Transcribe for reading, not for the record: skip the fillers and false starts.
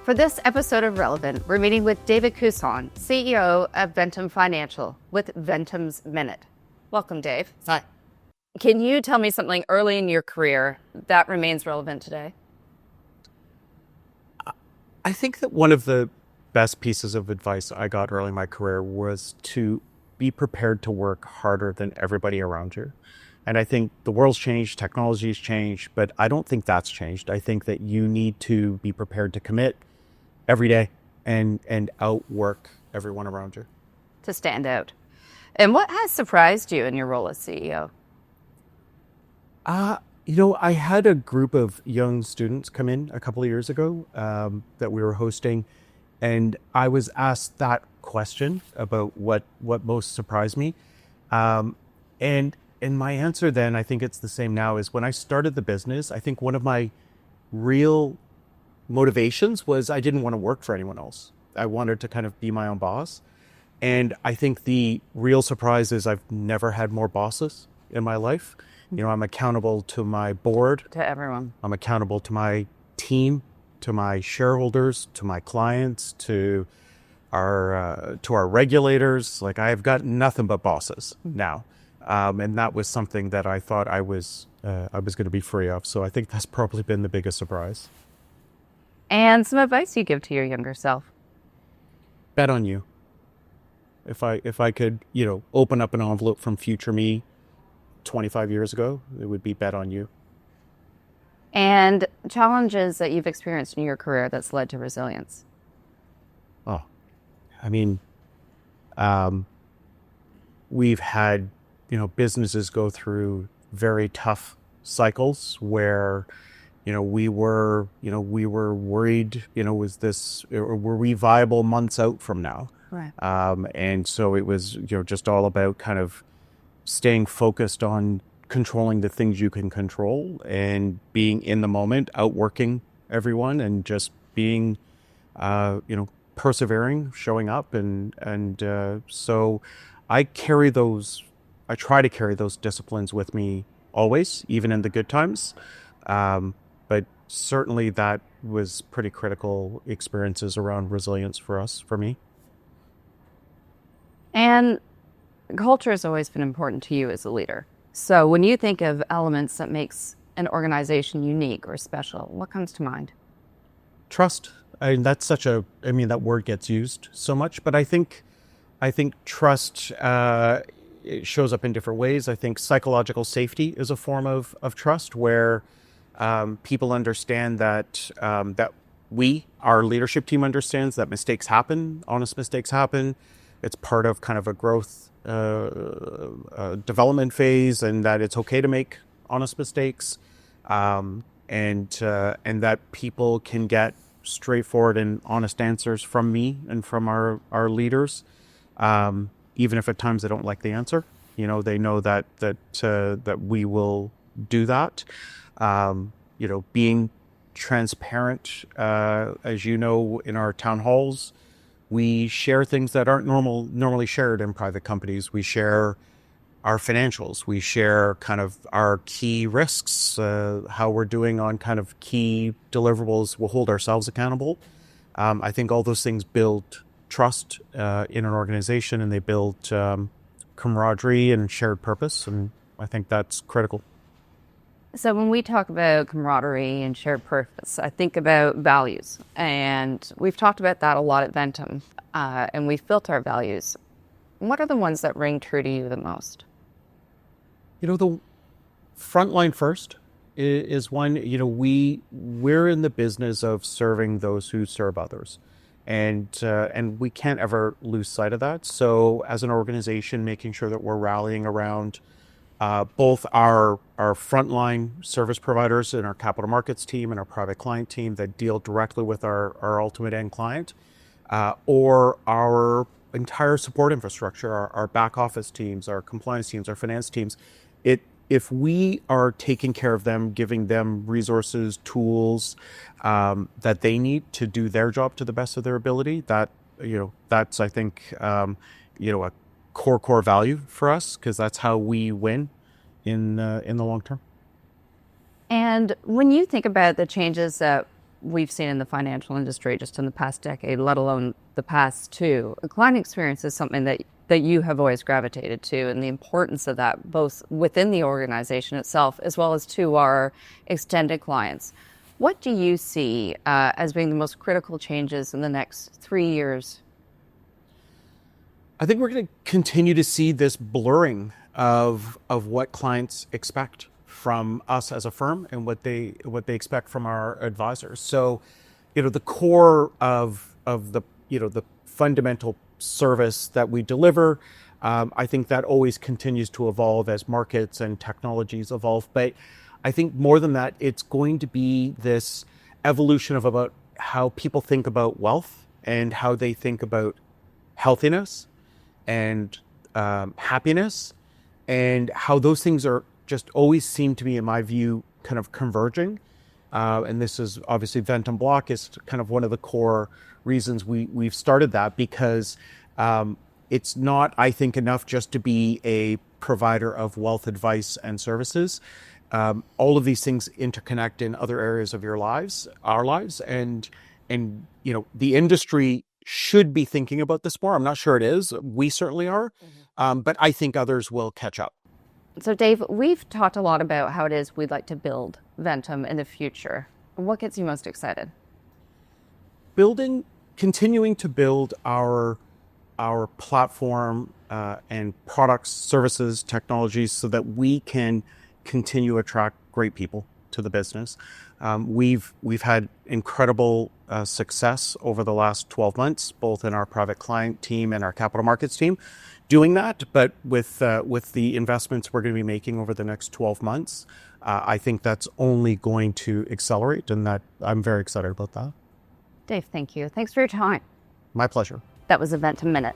For this episode of Relevant, we're meeting with David Cusson, CEO of Ventum Financial, with Ventum's Minute. Welcome, Dave. Hi. Can you tell me something early in your career that remains relevant today? I think that one of the best pieces of advice I got early in my career was to be prepared to work harder than everybody around you. And I think the world's changed, technology's changed, but I don't think that's changed. I think that you need to be prepared to commit every day and outwork everyone around you. To stand out. And what has surprised you in your role as CEO? I had a group of young students come in a couple of years ago that we were hosting, and I was asked that question about what most surprised me. And my answer then, I think it's the same now, is when I started the business, I think one of my real motivations was I didn't want to work for anyone else. I wanted to kind of be my own boss. And I think the real surprise is I've never had more bosses in my life. You know, I'm accountable to my board. To everyone. I'm accountable to my team, to my shareholders, to my clients, to our regulators. Like, I've got nothing but bosses now. And that was something that I thought I was going to be free of. So I think that's probably been the biggest surprise. And some advice you give to your younger self? Bet on you. If I could, open up an envelope from future me 25 years ago, it would be bet on you. And challenges that you've experienced in your career that's led to resilience? Oh, I mean, we've had, businesses go through very tough cycles where, we were worried, were we viable months out from now? Right. And so it was, just all about kind of staying focused on controlling the things you can control and being in the moment, outworking everyone, and just being, persevering, showing up. And so I try to carry those disciplines with me always, even in the good times. But certainly that was pretty critical experiences around resilience for me. And culture has always been important to you as a leader. So when you think of elements that makes an organization unique or special, what comes to mind? Trust. That word gets used so much, but I think trust it shows up in different ways. I think psychological safety is a form of trust where people understand that our leadership team understands that mistakes happen, honest mistakes happen. It's part of kind of a growth development phase, and that it's okay to make honest mistakes, and that people can get straightforward and honest answers from me and from our leaders, even if at times they don't like the answer. They know that we will do that. Being transparent, as you know, in our town halls, we share things that aren't normally shared in private companies. We share our financials. We share kind of our key risks, how we're doing on kind of key deliverables. We'll hold ourselves accountable. I think all those things build trust in an organization, and they build camaraderie and shared purpose. And I think that's critical. So when we talk about camaraderie and shared purpose, I think about values. And we've talked about that a lot at Ventum, and we've built our values. What are the ones that ring true to you the most? The frontline first is one. We're in the business of serving those who serve others. And we can't ever lose sight of that. So as an organization, making sure that we're rallying around both our frontline service providers and our capital markets team and our private client team that deal directly with our ultimate end client, or our entire support infrastructure, our back office teams, our compliance teams, our finance teams. If we are taking care of them, giving them resources, tools that they need to do their job to the best of their ability, that's, I think, a core value for us, because that's how we win in the long term. And when you think about the changes that we've seen in the financial industry just in the past decade, let alone the past two. Client experience is something that you have always gravitated to, and the importance of that both within the organization itself as well as to our extended clients. What do you see as being the most critical changes in the next 3 years? I think we're going to continue to see this blurring of what clients expect from us as a firm and what they expect from our advisors. So, the core of the the fundamental service that we deliver, I think that always continues to evolve as markets and technologies evolve. But I think more than that, it's going to be this evolution of about how people think about wealth and how they think about healthiness and happiness, and how those things are just always seem to be, in my view, kind of converging. And this is obviously Ventum Block is kind of one of the core reasons we've started that, because it's not, I think, enough just to be a provider of wealth advice and services. All of these things interconnect in other areas of our lives, and the industry should be thinking about this more. I'm not sure it is. We certainly are, but I think others will catch up. So, Dave, we've talked a lot about how it is we'd like to build Ventum in the future. What gets you most excited? Continuing to build our platform and products, services, technologies, so that we can continue to attract great people to the business. We've had incredible success over the last 12 months, both in our private client team and our capital markets team, doing that. But with the investments we're going to be making over the next 12 months, I think that's only going to accelerate, and that I'm very excited about that. Dave, thank you. Thanks for your time. My pleasure. That was a Ventum Minute.